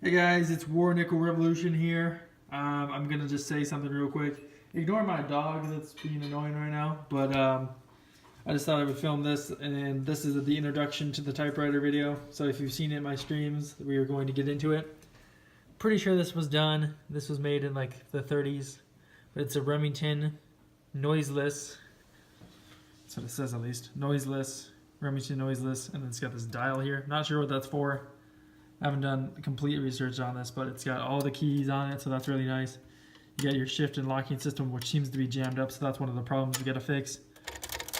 Hey guys, it's War Nickel Revolution here. I'm gonna just say something real quick. Ignore my dog that's being annoying right now, but I just thought I would film this, and this is the introduction to the typewriter video. So if you've seen it in my streams, we are going to get into it. Pretty sure this was done. This was made in like the 30s, but it's a Remington Noiseless. That's what it says at least. Noiseless, Remington Noiseless, and then it's got this dial here. Not sure what that's for. I haven't done complete research on this, but it's got all the keys on it, so that's really nice. You got your shift and locking system, which seems to be jammed up, so that's one of the problems we got to fix.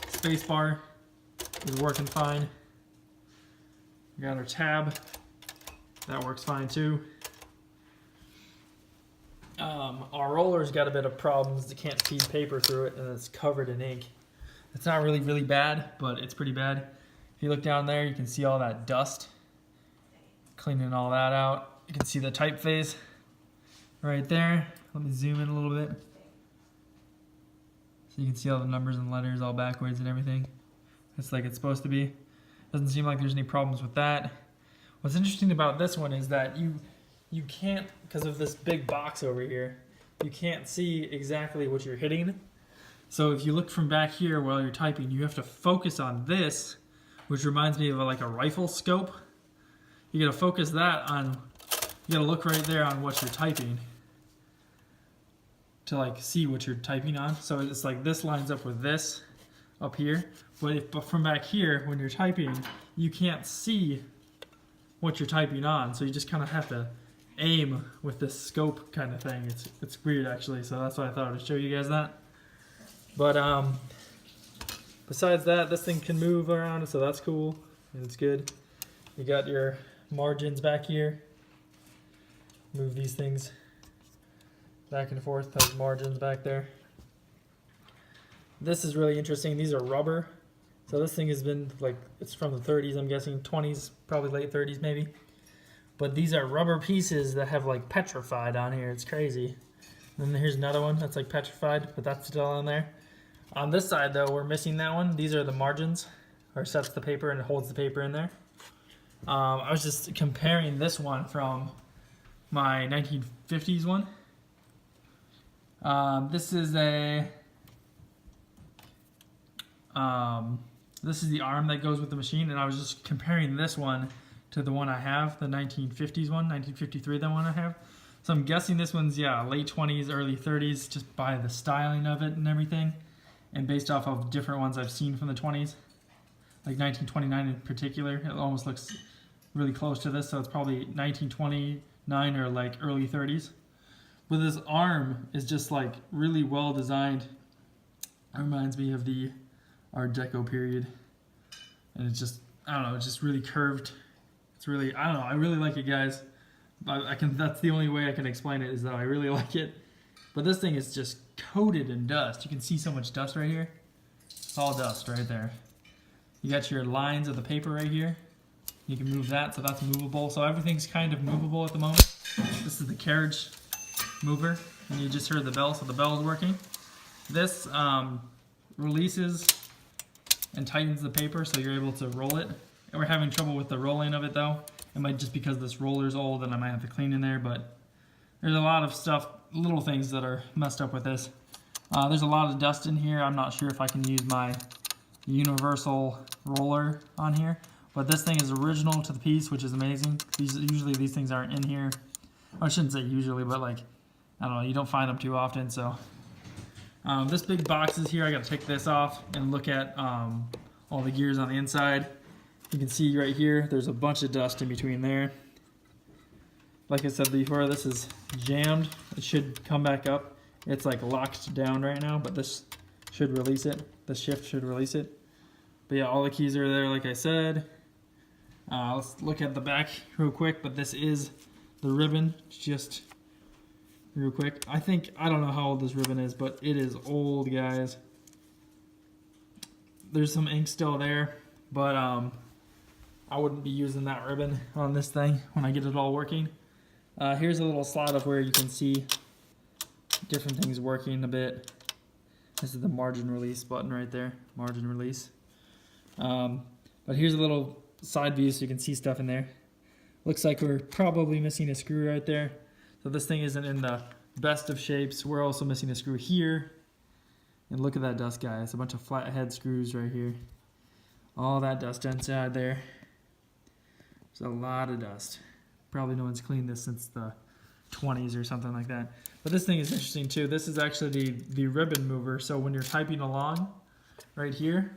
Space bar is working fine. We got our tab. That works fine too. Our roller's got a bit of problems. It can't feed paper through it, and it's covered in ink. It's not really bad, but it's pretty bad. If you look down there, you can see all that dust. Cleaning all that out. You can see the typeface right there. Let me zoom in a little bit. So you can see all the numbers and letters all backwards and everything. It's like it's supposed to be. Doesn't seem like there's any problems with that. What's interesting about this one is that you can't, because of this big box over here, you can't see exactly what you're hitting. So if you look from back here while you're typing, you have to focus on this, which reminds me of like a rifle scope. You gotta focus that on, you gotta look right there on what you're typing to like see what you're typing on. So it's like this lines up with this up here, but from back here, when you're typing, you can't see what you're typing on. So you just kind of have to aim with this scope kind of thing. It's weird actually, so that's why I thought I would show you guys that. But besides that, this thing can move around, so that's cool and it's good. You got your margins back here. Move these things back and forth. Those margins back there. This is really interesting. These are rubber. So this thing has been like, it's from the 30s, I'm guessing 20s, probably late 30s maybe. But these are rubber pieces that have like petrified on here. It's crazy. And then here's another one that's like petrified, but that's still on there. On this side though, we're missing that one. These are the margins, or sets the paper and it holds the paper in there. I was just comparing this one from my 1950s one. This is the arm that goes with the machine, and I was just comparing this one to the one I have, the 1950s one, 1953, the one I have. So I'm guessing this one's, yeah, late 20s, early 30s, just by the styling of it and everything, and based off of different ones I've seen from the 20s. Like 1929 in particular, it almost looks really close to this, so it's probably 1929 or like early 30s. But this arm is just like really well designed. It reminds me of the Art Deco period, and it's just, I don't know, it's just really curved. It's really, I don't know, I really like it, guys. That's the only way I can explain it, is that I really like it. But this thing is just coated in dust. You can see so much dust right here. It's all dust right there. You got your lines of the paper right here. You can move that, so that's movable. So everything's kind of movable at the moment. This is the carriage mover, and you just heard the bell, so the bell is working. This releases and tightens the paper, so you're able to roll it. And we're having trouble with the rolling of it though. It might just because this roller's old and I might have to clean in there, but there's a lot of stuff, little things that are messed up with this. There's a lot of dust in here. I'm not sure if I can use my universal roller on here, but this thing is original to the piece, which is amazing. Usually these things aren't in here. I shouldn't say usually, but like, I don't know, you don't find them too often. So this big box is here. I got to take this off and look at all the gears on the inside. You can see right here, there's a bunch of dust in between there. Like I said before, this is jammed. It should come back up. It's like locked down right now, but this should release it. The shift should release it. But yeah, all the keys are there, like I said. Let's look at the back real quick, but this is the ribbon, just real quick. I don't know how old this ribbon is, but it is old, guys. There's some ink still there, but I wouldn't be using that ribbon on this thing when I get it all working. Here's a little slot of where you can see different things working a bit. This is the margin release button right there, margin release. But here's a little side view so you can see stuff in there. Looks like we're probably missing a screw right there. So this thing isn't in the best of shapes. We're also missing a screw here. And look at that dust, guys. A bunch of flathead screws right here. All that dust inside there. There's a lot of dust. Probably no one's cleaned this since the 20s or something like that. But this thing is interesting too. This is actually the ribbon mover. So when you're typing along right here,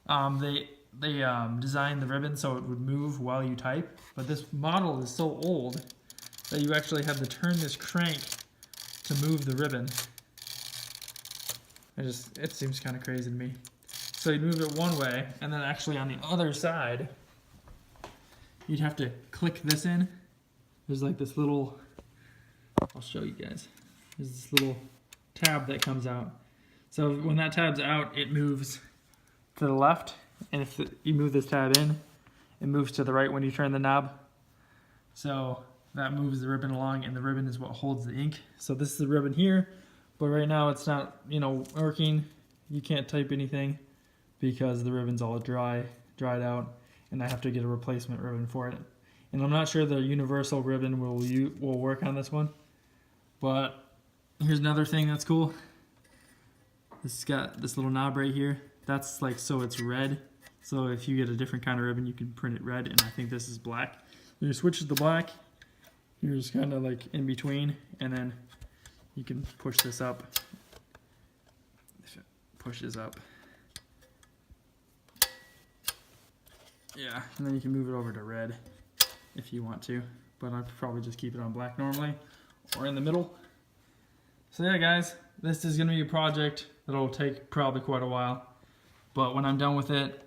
they designed the ribbon so it would move while you type. But this model is so old that you actually have to turn this crank to move the ribbon. It seems kind of crazy to me. So you'd move it one way, and then actually on the other side, you'd have to click this in. There's like this little, I'll show you guys. There's this little tab that comes out. So when that tab's out, it moves to the left. And if you move this tab in, it moves to the right when you turn the knob. So that moves the ribbon along, and the ribbon is what holds the ink. So this is the ribbon here, but right now it's not, working. You can't type anything because the ribbon's all dried out, and I have to get a replacement ribbon for it. And I'm not sure the universal ribbon will work on this one. But here's another thing that's cool. This has got this little knob right here. That's like so it's red. So if you get a different kind of ribbon, you can print it red, and I think this is black. You switch to the black. Here's kind of like in between, and then you can push this up. If it pushes up. Yeah, and then you can move it over to red if you want to, but I'd probably just keep it on black normally or in the middle. So yeah, guys, this is going to be a project that'll take probably quite a while, but when I'm done with it,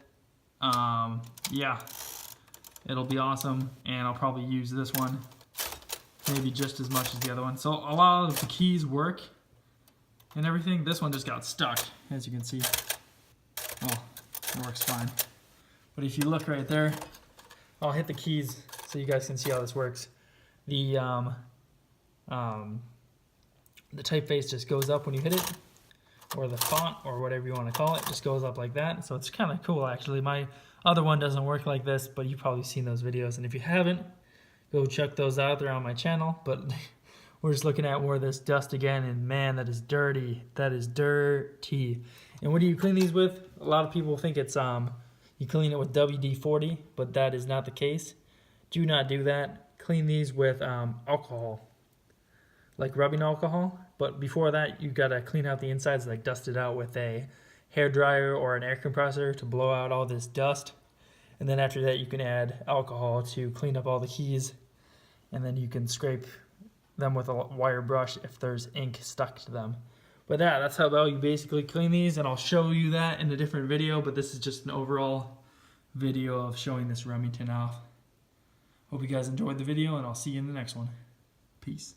yeah, it'll be awesome, and I'll probably use this one maybe just as much as the other one. So a lot of the keys work and everything. This one just got stuck, as you can see. Oh, it works fine. But if you look right there, I'll hit the keys so you guys can see how this works. The typeface just goes up when you hit it, or the font, or whatever you want to call it, just goes up like that. So it's kind of cool, actually. My other one doesn't work like this, but you've probably seen those videos. And if you haven't, go check those out. They're on my channel. But we're just looking at more of this dust again, and man, that is dirty. That is dirty. And what do you clean these with? A lot of people think it's you clean it with WD-40, but that is not the case. Do not do that. Clean these with alcohol, like rubbing alcohol. But before that, you gotta clean out the insides, like dust it out with a hair dryer or an air compressor to blow out all this dust. And then after that, you can add alcohol to clean up all the keys, and then you can scrape them with a wire brush if there's ink stuck to them. But that's how well you basically clean these, and I'll show you that in a different video, but this is just an overall video of showing this Remington off. Hope you guys enjoyed the video, and I'll see you in the next one. Peace.